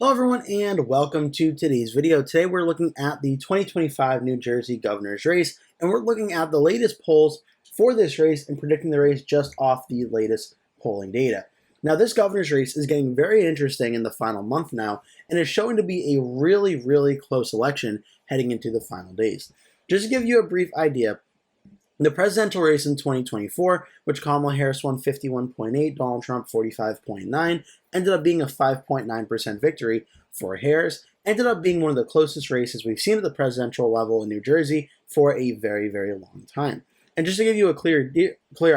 Hello everyone and welcome to today's video. Today we're looking at the 2025 New Jersey governor's race, and we're looking at the latest polls for this race and predicting the race just off the latest polling data. Now this governor's race is getting very interesting in the final month now, and is showing to be a really close election heading into the final days. Just to give you a brief idea, the presidential race in 2024, which Kamala Harris won 51.8, Donald Trump 45.9, ended up being a 5.9% victory for Harris, ended up being one of the closest races we've seen at the presidential level in New Jersey for a very long time. And just to give you a clear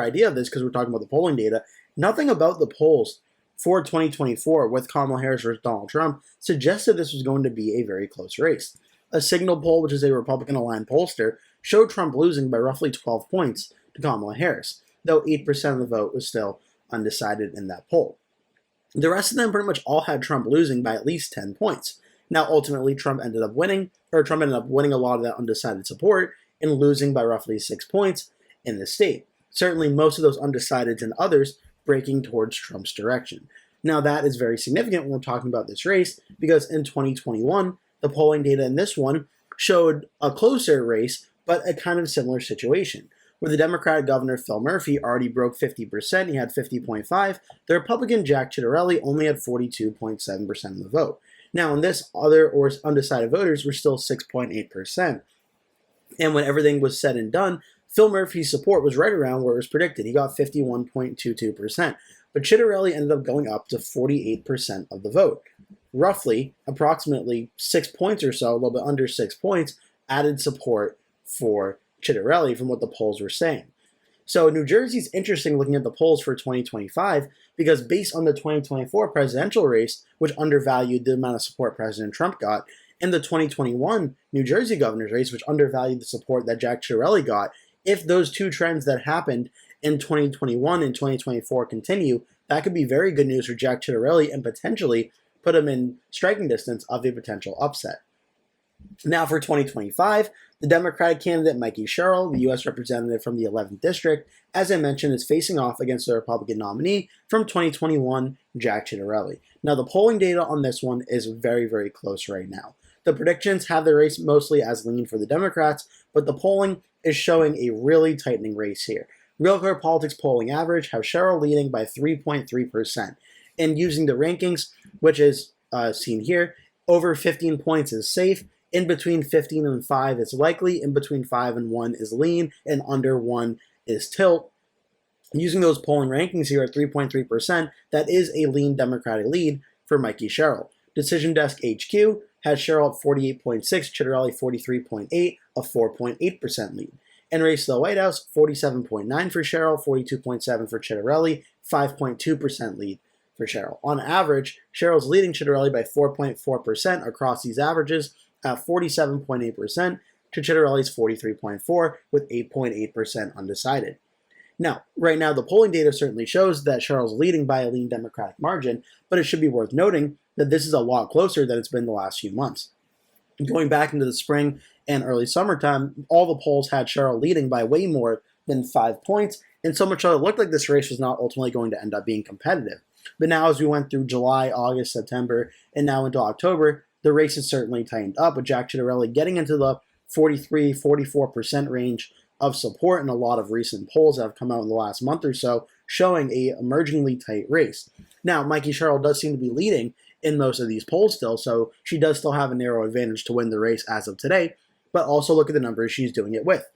idea of this, because we're talking about the polling data, nothing about the polls for 2024 with Kamala Harris versus Donald Trump suggested this was going to be a very close race. A Signal poll, which is a Republican-aligned pollster, showed Trump losing by roughly 12 points to Kamala Harris, though 8% of the vote was still undecided in that poll. The rest of them pretty much all had Trump losing by at least 10 points. Now, ultimately, Trump ended up winning a lot of that undecided support and losing by roughly 6 points in the state. Certainly, most of those undecideds and others breaking towards Trump's direction. Now, that is very significant when we're talking about this race, because in 2021, the polling data in this one showed a closer race, but a kind of similar situation, where the Democratic governor, Phil Murphy, already broke 50%. He had 50.5%. The Republican, Jack Ciattarelli, only had 42.7% of the vote. Now, in this, other or undecided voters were still 6.8%. And when everything was said and done, Phil Murphy's support was right around where it was predicted. He got 51.22%. But Ciattarelli ended up going up to 48% of the vote. Roughly, approximately 6 points or so, a little bit under 6 points, added support for Ciattarelli from what the polls were saying. So New Jersey's interesting looking at the polls for 2025, because based on the 2024 presidential race, which undervalued the amount of support President Trump got, and the 2021 New Jersey governor's race, which undervalued the support that Jack Sherrill got, if those two trends that happened in 2021 and 2024 continue, that could be very good news for Jack Ciattarelli and potentially put him in striking distance of a potential upset. Now for 2025, the Democratic candidate Mikie Sherrill, the U.S. representative from the 11th District, as I mentioned, is facing off against the Republican nominee from 2021, Jack Ciattarelli. Now the polling data on this one is very close right now. The predictions have the race mostly as lean for the Democrats, but the polling is showing a really tightening race here. Real Clear Politics polling average has Sherrill leading by 3.3%. And using the rankings, which is seen here, over 15 points is safe, in between 15 and 5 is likely, in between 5 and 1 is lean, and under 1 is tilt. Using those polling rankings here at 3.3%, that is a lean Democratic lead for Mikie Sherrill. Decision Desk HQ has Sherrill at 48.6, Ciattarelli 43.8, a 4.8% lead. And race to the White House, 47.9 for Sherrill, 42.7 for Ciattarelli, 5.2% lead for Sherrill. On average, Sherrill's leading Ciattarelli by 4.4% across these averages at 47.8% to Ciattarelli's 43.4% with 8.8% undecided. Now, right now, the polling data certainly shows that Sherrill's leading by a lean Democratic margin, but it should be worth noting that this is a lot closer than it's been the last few months. Going back into the spring and early summertime, all the polls had Sherrill leading by way more than 5 points, and so much so it looked like this race was not ultimately going to end up being competitive. But now as we went through July, August, September, and now into October, the race has certainly tightened up, with Jack Ciattarelli getting into the 43-44% range of support in a lot of recent polls that have come out in the last month or so, showing a emergingly tight race. Now, Mikie Sherrill does seem to be leading in most of these polls still, so she does still have a narrow advantage to win the race as of today, but also look at the numbers she's doing it with.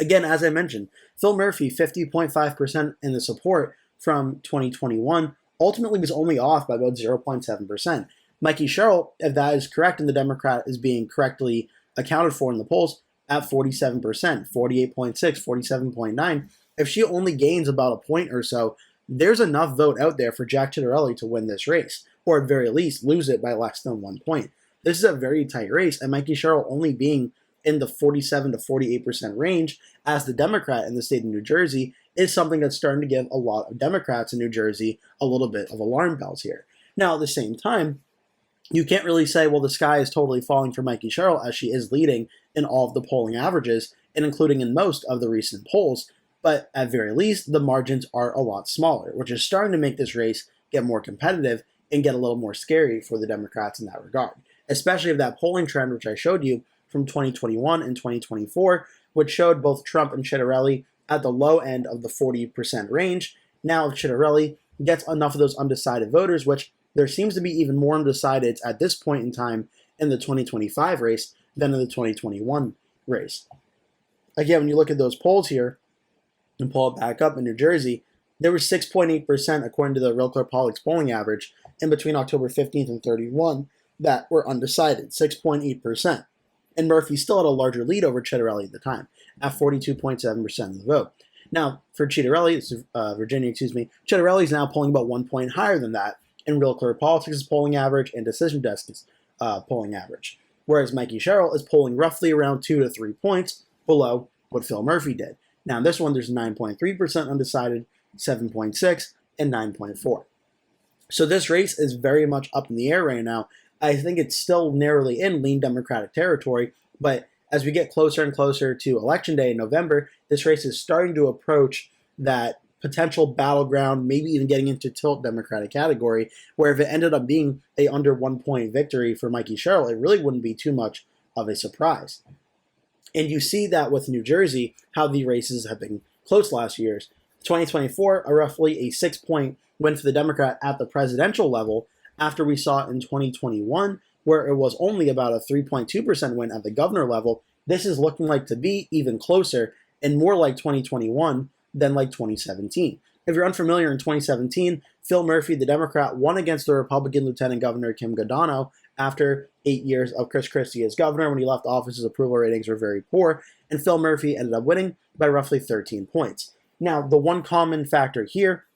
Again, as I mentioned, Phil Murphy, 50.5% in the support from 2021, ultimately was only off by about 0.7%. Mikie Sherrill, if that is correct and the Democrat is being correctly accounted for in the polls, at 47%, 48.6, 47.9, if she only gains about a point or so, there's enough vote out there for Jack Ciattarelli to win this race, or at very least lose it by less than 1 point. This is a very tight race, and Mikie Sherrill only being in the 47 to 48% range as the Democrat in the state of New Jersey is something that's starting to give a lot of Democrats in New Jersey a little bit of alarm bells here. Now, at the same time, you can't really say, well, the sky is totally falling for Mikie Sherrill, as she is leading in all of the polling averages, and including in most of the recent polls, but at very least, the margins are a lot smaller, which is starting to make this race get more competitive and get a little more scary for the Democrats in that regard, especially if that polling trend, which I showed you from 2021 and 2024, which showed both Trump and Ciattarelli at the low end of the 40% range. Now, if Ciattarelli gets enough of those undecided voters, which there seems to be even more undecideds at this point in time in the 2025 race than in the 2021 race. Again, when you look at those polls here and pull it back up in New Jersey, there was 6.8% according to the Real Clear Politics polling average in between October 15th and 31 that were undecided, 6.8%. And Murphy still had a larger lead over Ciattarelli at the time, at 42.7% of the vote. Now, for Ciattarelli, Ciattarelli is now polling about 1 point higher than that in Real Clear Politics' polling average and Decision Desk's polling average, whereas Mikie Sherrill is polling roughly around 2 to 3 points below what Phil Murphy did. Now, in this one, there's 9.3% undecided, 7.6%, and 9.4%. So this race is very much up in the air right now. I think it's still narrowly in lean Democratic territory, but as we get closer and closer to Election Day in November, this race is starting to approach that potential battleground, maybe even getting into tilt Democratic category, where if it ended up being a under 1 point victory for Mikie Sherrill, it really wouldn't be too much of a surprise. And you see that with New Jersey, how the races have been close last year's. 2024, roughly a 6-point win for the Democrat at the presidential level, after we saw in 2021, where it was only about a 3.2% win at the governor level. This is looking like to be even closer and more like 2021 than like 2017. If you're unfamiliar, in 2017, Phil Murphy, the Democrat, won against the Republican Lieutenant Governor Kim Godano after 8 years of Chris Christie as governor. When he left office, his approval ratings were very poor, and Phil Murphy ended up winning by roughly 13 points. Now, the one common factor here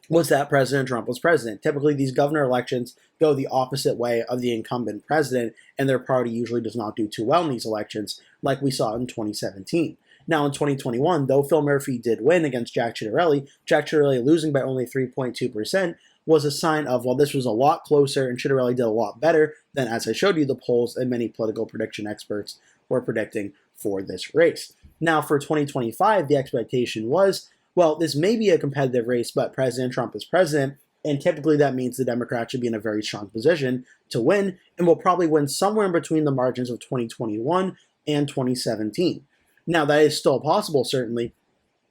was that President Trump was president. Typically, these governor elections go the opposite way of the incumbent president, and their party usually does not do too well in these elections, like we saw in 2017. Now, in 2021, though Phil Murphy did win against Jack Ciattarelli losing by only 3.2% was a sign of, well, this was a lot closer, and Ciattarelli did a lot better than, as I showed you, the polls and many political prediction experts were predicting for this race. Now, for 2025, the expectation was, well, this may be a competitive race, but President Trump is president, and typically that means the Democrats should be in a very strong position to win, and will probably win somewhere in between the margins of 2021 and 2017. Now, that is still possible, certainly.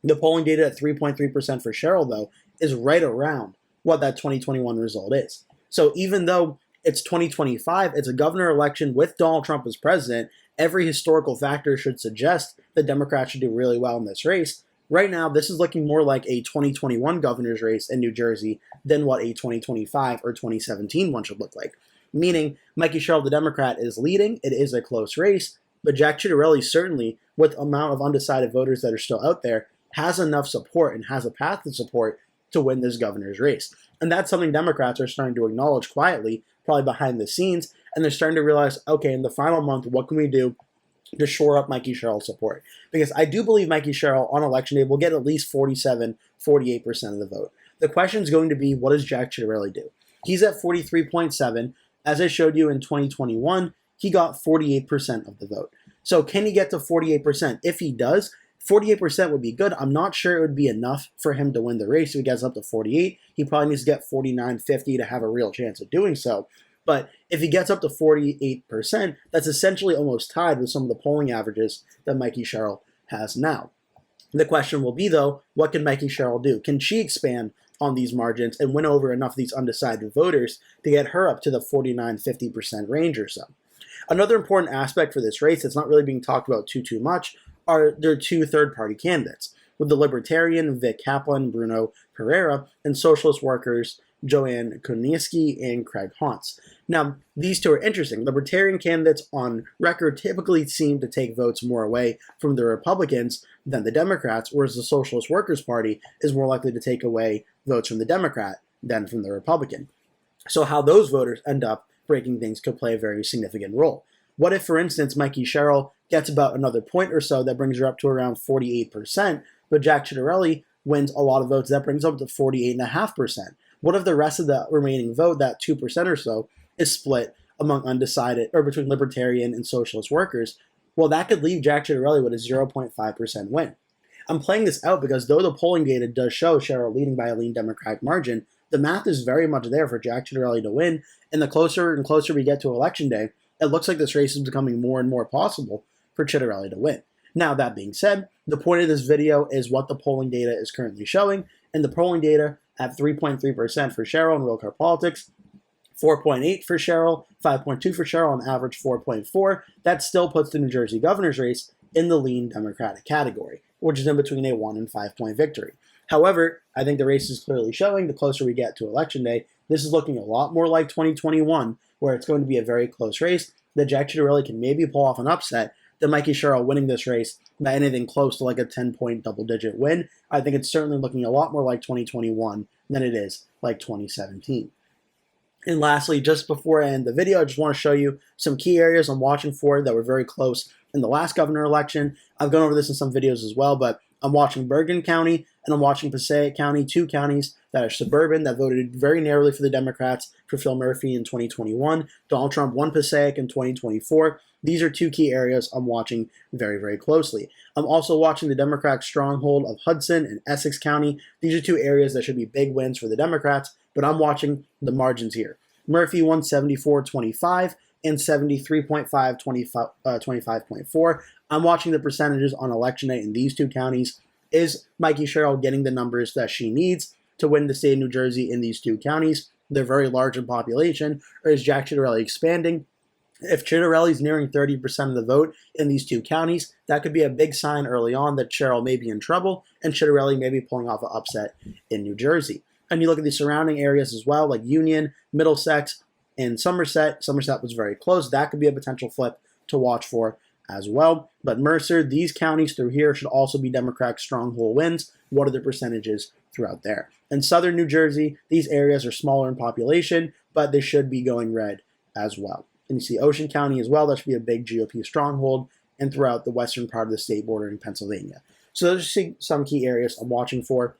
The polling data at 3.3% for Sherrill, though, is right around what that 2021 result is. So even though it's 2025, it's a governor election with Donald Trump as president, every historical factor should suggest that Democrats should do really well in this race. Right now, this is looking more like a 2021 governor's race in New Jersey than what a 2025 or 2017 one should look like. Meaning, Mikie Sherrill, the Democrat, is leading. It is a close race, but Jack Ciattarelli, certainly, with the amount of undecided voters that are still out there, has enough support and has a path to support to win this governor's race. And that's something Democrats are starting to acknowledge quietly, probably behind the scenes, and they're starting to realize, okay, in the final month, what can we do to shore up Mikie Sherrill's support? Because I do believe Mikie Sherrill on election day will get at least 47, 48% of the vote. The question is going to be, what does Jack Ciattarelli do? He's at 43.7. As I showed you in 2021, he got 48% of the vote. So can he get to 48%? If he does, 48% would be good. I'm not sure it would be enough for him to win the race. If he gets up to 48, he probably needs to get 49, 50 to have a real chance of doing so. But if he gets up to 48%, that's essentially almost tied with some of the polling averages that Mikie Sherrill has now. The question will be, though, what can Mikie Sherrill do? Can she expand on these margins and win over enough of these undecided voters to get her up to the 49, 50% range or so? Another important aspect for this race that's not really being talked about too much are their two third-party candidates, with the Libertarian Vic Kaplan, Bruno Pereira, and Socialist Workers Joanne Koniecki and Craig Hauntz. Now, these two are interesting. Libertarian candidates on record typically seem to take votes more away from the Republicans than the Democrats, whereas the Socialist Workers Party is more likely to take away votes from the Democrat than from the Republican. So how those voters end up breaking things could play a very significant role. What if, for instance, Mikie Sherrill gets about another point or so that brings her up to around 48%, but Jack Ciattarelli wins a lot of votes that brings up to 48.5%? What if the rest of the remaining vote, that 2% or so, is split among undecided, or between Libertarian and Socialist Workers? Well, that could leave Jack Ciattarelli with a 0.5% win. I'm playing this out because though the polling data does show Sherrill leading by a lean Democratic margin, the math is very much there for Jack Ciattarelli to win, and the closer and closer we get to Election Day, it looks like this race is becoming more and more possible for Ciattarelli to win. Now, that being said, the point of this video is what the polling data is currently showing, and the polling data at 3.3% for Sherrill in Real Car Politics, 4.8 for Sherrill, 5.2 for Sherrill, on average 4.4. That still puts the New Jersey governor's race in the lean Democratic category, which is in between a 1 and 5 point victory. However, I think the race is clearly showing the closer we get to Election Day, this is looking a lot more like 2021, where it's going to be a very close race, that Jack Ciattarelli can maybe pull off an upset, that Mikie Sherrill winning this race by anything close to like a 10-point double-digit win. I think it's certainly looking a lot more like 2021 than it is like 2017. And lastly, just before I end the video, I just want to show you some key areas I'm watching for that were very close in the last governor election. I've gone over this in some videos as well, but I'm watching Bergen County and I'm watching Passaic County, two counties that are suburban that voted very narrowly for the Democrats for Phil Murphy in 2021. Donald Trump won Passaic in 2024. These are two key areas I'm watching very, very closely. I'm also watching the Democratic stronghold of Hudson and Essex County. These are two areas that should be big wins for the Democrats, but I'm watching the margins here. Murphy won 74.25 and 73.5, 25.4. I'm watching the percentages on election night in these two counties. Is Mikie Sherrill getting the numbers that she needs to win the state of New Jersey in these two counties? They're very large in population. Or is Jack Ciattarelli expanding? If Ciattarelli's nearing 30% of the vote in these two counties, that could be a big sign early on that Sherrill may be in trouble and Ciattarelli may be pulling off an upset in New Jersey. And you look at the surrounding areas as well, like Union, Middlesex, and Somerset. Somerset was very close. That could be a potential flip to watch for as well. But Mercer, these counties through here should also be Democratic stronghold wins. What are the percentages throughout there? In southern New Jersey, these areas are smaller in population, but they should be going red as well. And you see Ocean County as well. That should be a big GOP stronghold, and throughout the western part of the state bordering Pennsylvania. So those are some key areas I'm watching for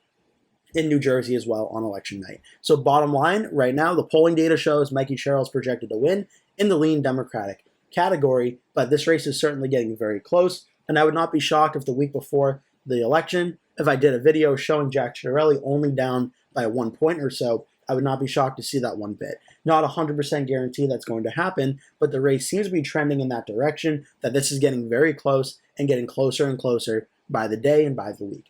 in New Jersey as well on election night. So bottom line, right now, the polling data shows Mikie Sherrill is projected to win in the lean Democratic category, but this race is certainly getting very close, and I would not be shocked if the week before the election, if I did a video showing Jack Ciattarelli only down by 1 point or so, I would not be shocked to see that one bit. Not 100% guarantee that's going to happen, but the race seems to be trending in that direction, that this is getting very close and getting closer and closer by the day and by the week.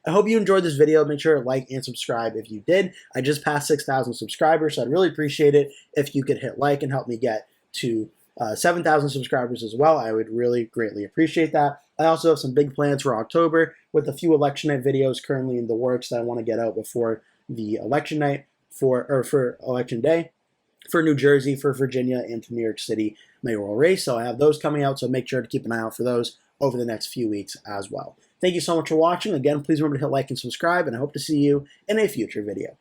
I hope you enjoyed this video. Make sure to like and subscribe if you did. I just passed 6,000 subscribers, so I'd really appreciate it if you could hit like and help me get to 7,000 subscribers as well. I would really greatly appreciate that. I also have some big plans for October with a few election night videos currently in the works that I want to get out before the election night for election day for New Jersey, for Virginia, and for New York City mayoral race. So I have those coming out, so make sure to keep an eye out for those over the next few weeks as well. Thank you so much for watching. Again, please remember to hit like and subscribe, and I hope to see you in a future video.